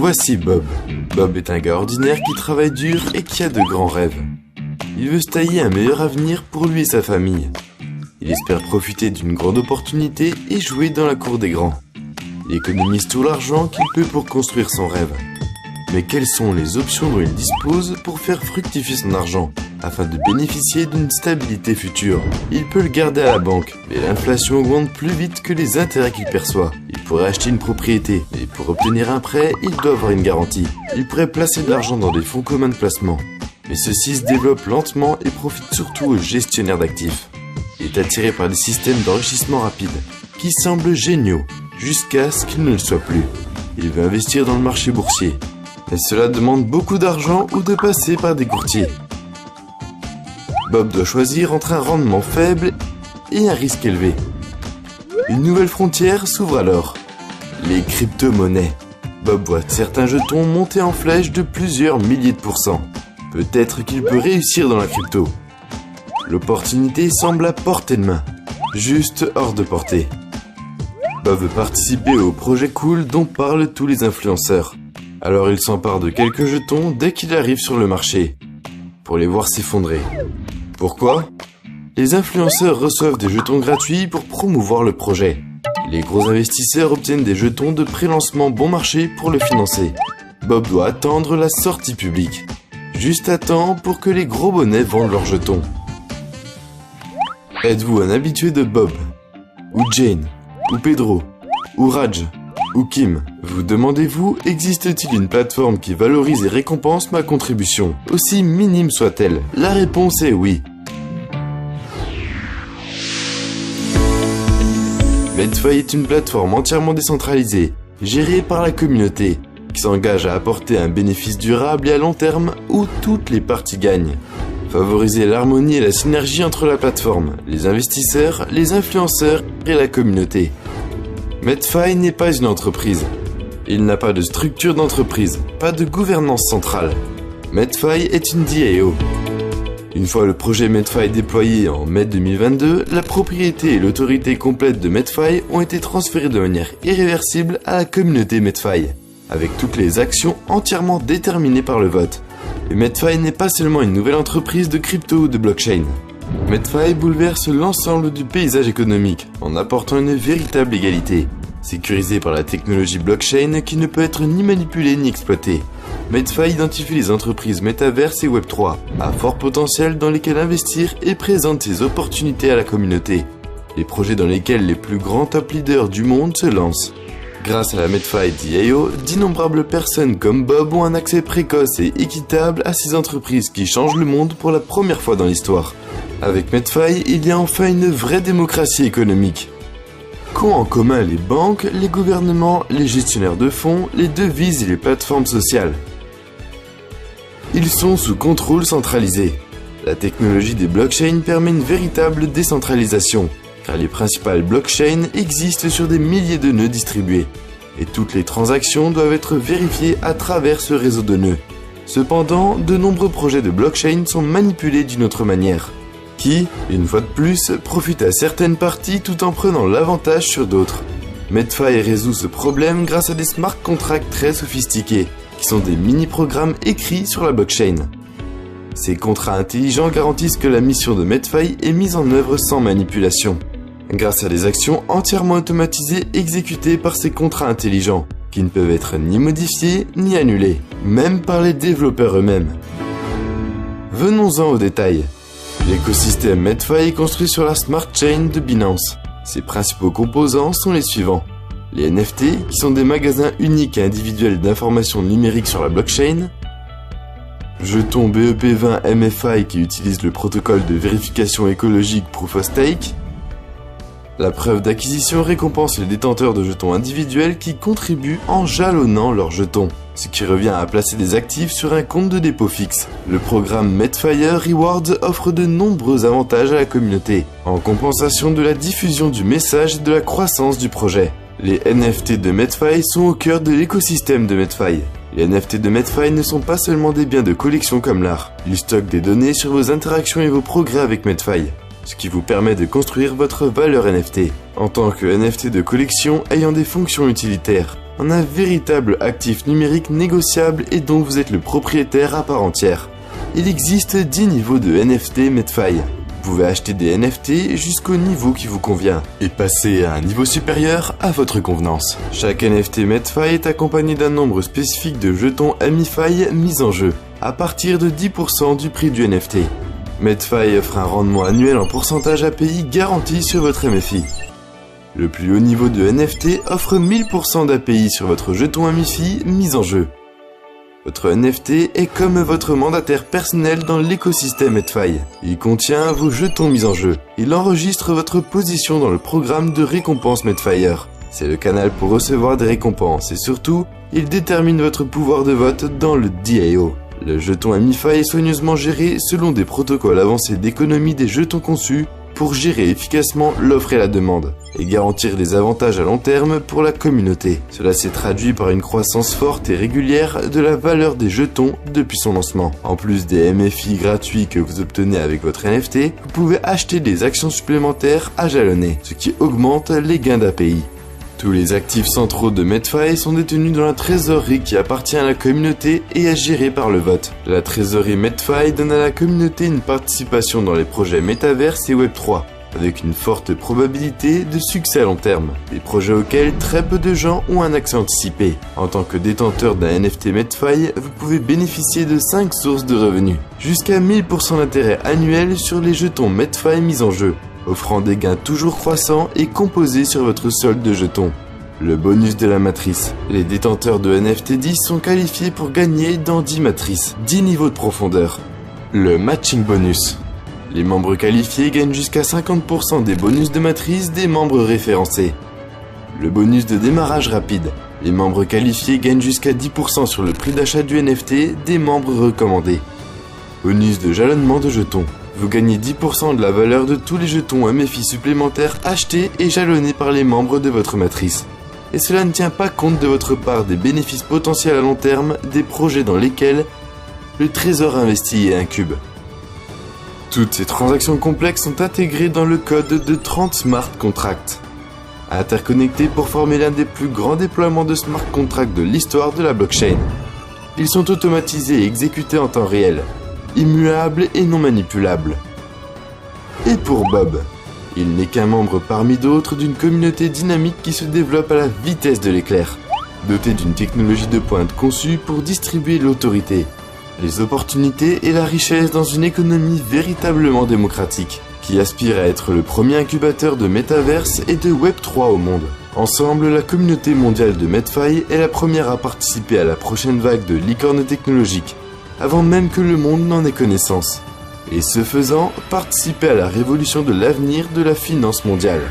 Voici Bob. Bob est un gars ordinaire qui travaille dur et qui a de grands rêves. Il veut se tailler un meilleur avenir pour lui et sa famille. Il espère profiter d'une grande opportunité et jouer dans la cour des grands. Il économise tout l'argent qu'il peut pour construire son rêve. Mais quelles sont les options dont il dispose pour faire fructifier son argent afin de bénéficier d'une stabilité future? Il peut le garder à la banque, mais l'inflation augmente plus vite que les intérêts qu'il perçoit. Il pourrait acheter une propriété, mais pour obtenir un prêt, il doit avoir une garantie. Il pourrait placer de l'argent dans des fonds communs de placement. Mais ceux-ci se développent lentement et profitent surtout aux gestionnaires d'actifs. Il est attiré par des systèmes d'enrichissement rapide, qui semblent géniaux, jusqu'à ce qu'ils ne le soient plus. Il veut investir dans le marché boursier. Et cela demande beaucoup d'argent ou de passer par des courtiers. Bob doit choisir entre un rendement faible et un risque élevé. Une nouvelle frontière s'ouvre alors. Les crypto-monnaies. Bob voit certains jetons monter en flèche de plusieurs milliers de pourcents. Peut-être qu'il peut réussir dans la crypto. L'opportunité semble à portée de main, juste hors de portée. Bob veut participer au projet cool dont parlent tous les influenceurs. Alors il s'empare de quelques jetons dès qu'il arrive sur le marché, pour les voir s'effondrer. Pourquoi? Les influenceurs reçoivent des jetons gratuits pour promouvoir le projet. Les gros investisseurs obtiennent des jetons de pré-lancement bon marché pour le financer. Bob doit attendre la sortie publique. Juste à temps pour que les gros bonnets vendent leurs jetons. Êtes-vous un habitué de Bob? Ou Jane? Ou Pedro? Ou Raj? Ou Kim? Vous demandez-vous, existe-t-il une plateforme qui valorise et récompense ma contribution, aussi minime soit-elle? La réponse est oui. Medfy est une plateforme entièrement décentralisée, gérée par la communauté, qui s'engage à apporter un bénéfice durable et à long terme où toutes les parties gagnent. Favoriser l'harmonie et la synergie entre la plateforme, les investisseurs, les influenceurs et la communauté. Medfy n'est pas une entreprise. Il n'a pas de structure d'entreprise, pas de gouvernance centrale. Medfy est une DAO. Une fois le projet Medfy déployé en mai 2022, la propriété et l'autorité complète de Medfy ont été transférées de manière irréversible à la communauté Medfy, avec toutes les actions entièrement déterminées par le vote. Et Medfy n'est pas seulement une nouvelle entreprise de crypto ou de blockchain. Medfy bouleverse l'ensemble du paysage économique en apportant une véritable égalité, sécurisée par la technologie blockchain qui ne peut être ni manipulée ni exploitée. Medfy identifie les entreprises métaverses et Web3 à fort potentiel dans lesquelles investir et présente ses opportunités à la communauté. Les projets dans lesquels les plus grands top leaders du monde se lancent. Grâce à la Medfy DAO, d'innombrables personnes comme Bob ont un accès précoce et équitable à ces entreprises qui changent le monde pour la première fois dans l'histoire. Avec Medfy, il y a enfin une vraie démocratie économique. Qu'ont en commun les banques, les gouvernements, les gestionnaires de fonds, les devises et les plateformes sociales? Ils sont sous contrôle centralisé. La technologie des blockchains permet une véritable décentralisation, car les principales blockchains existent sur des milliers de nœuds distribués, et toutes les transactions doivent être vérifiées à travers ce réseau de nœuds. Cependant, de nombreux projets de blockchain sont manipulés d'une autre manière, qui, une fois de plus, profite à certaines parties tout en prenant l'avantage sur d'autres. Medfy résout ce problème grâce à des smart contracts très sophistiqués, qui sont des mini-programmes écrits sur la blockchain. Ces contrats intelligents garantissent que la mission de Medfy est mise en œuvre sans manipulation, grâce à des actions entièrement automatisées exécutées par ces contrats intelligents, qui ne peuvent être ni modifiés ni annulés, même par les développeurs eux-mêmes. Venons-en aux détails. L'écosystème Medfy est construit sur la Smart Chain de Binance. Ses principaux composants sont les suivants. Les NFT, qui sont des magasins uniques et individuels d'informations numériques sur la blockchain. Jetons BEP20 MFI qui utilisent le protocole de vérification écologique Proof of Stake. La preuve d'acquisition récompense les détenteurs de jetons individuels qui contribuent en jalonnant leurs jetons, ce qui revient à placer des actifs sur un compte de dépôt fixe. Le programme Medfire Rewards offre de nombreux avantages à la communauté, en compensation de la diffusion du message et de la croissance du projet. Les NFT de Medfy sont au cœur de l'écosystème de Medfy. Les NFT de Medfy ne sont pas seulement des biens de collection comme l'art. Ils stockent des données sur vos interactions et vos progrès avec Medfy, ce qui vous permet de construire votre valeur NFT. En tant que NFT de collection ayant des fonctions utilitaires, en un véritable actif numérique négociable et dont vous êtes le propriétaire à part entière. Il existe 10 niveaux de NFT Medfi. Vous pouvez acheter des NFT jusqu'au niveau qui vous convient et passer à un niveau supérieur à votre convenance. Chaque NFT Medfi est accompagné d'un nombre spécifique de jetons AmiFi mis en jeu, à partir de 10% du prix du NFT. Medfi offre un rendement annuel en pourcentage API garanti sur votre MFI. Le plus haut niveau de NFT offre 1000% d'API sur votre jeton AmiFi mis en jeu. Votre NFT est comme votre mandataire personnel dans l'écosystème Medfi. Il contient vos jetons mis en jeu. Il enregistre votre position dans le programme de récompense Medfire. C'est le canal pour recevoir des récompenses et surtout, il détermine votre pouvoir de vote dans le DAO. Le jeton AmiFi est soigneusement géré selon des protocoles avancés d'économie des jetons conçus pour gérer efficacement l'offre et la demande, et garantir des avantages à long terme pour la communauté. Cela s'est traduit par une croissance forte et régulière de la valeur des jetons depuis son lancement. En plus des MFI gratuits que vous obtenez avec votre NFT, vous pouvez acheter des actions supplémentaires à jalonner, ce qui augmente les gains d'API. Tous les actifs centraux de Medfi sont détenus dans la trésorerie qui appartient à la communauté et est gérée par le vote. La trésorerie Medfi donne à la communauté une participation dans les projets Metaverse et Web3, avec une forte probabilité de succès à long terme. Des projets auxquels très peu de gens ont un accès anticipé. En tant que détenteur d'un NFT Medfi, vous pouvez bénéficier de 5 sources de revenus, jusqu'à 1000% d'intérêt annuel sur les jetons Medfi mis en jeu, offrant des gains toujours croissants et composés sur votre solde de jetons. Le bonus de la matrice. Les détenteurs de NFT 10 sont qualifiés pour gagner dans 10 matrices, 10 niveaux de profondeur. Le matching bonus. Les membres qualifiés gagnent jusqu'à 50% des bonus de matrice des membres référencés. Le bonus de démarrage rapide. Les membres qualifiés gagnent jusqu'à 10% sur le prix d'achat du NFT des membres recommandés. Bonus de jalonnement de jetons. Vous gagnez 10% de la valeur de tous les jetons MFI supplémentaires achetés et jalonnés par les membres de votre matrice. Et cela ne tient pas compte de votre part des bénéfices potentiels à long terme des projets dans lesquels le trésor investi est incube. Toutes ces transactions complexes sont intégrées dans le code de 30 smart contracts, interconnectés pour former l'un des plus grands déploiements de smart contracts de l'histoire de la blockchain. Ils sont automatisés et exécutés en temps réel, immuable et non manipulable. Et pour Bob, il n'est qu'un membre parmi d'autres d'une communauté dynamique qui se développe à la vitesse de l'éclair, dotée d'une technologie de pointe conçue pour distribuer l'autorité, les opportunités et la richesse dans une économie véritablement démocratique, qui aspire à être le premier incubateur de Metaverse et de Web3 au monde. Ensemble, la communauté mondiale de Medfi est la première à participer à la prochaine vague de licornes technologiques, avant même que le monde n'en ait connaissance, et ce faisant, participer à la révolution de l'avenir de la finance mondiale.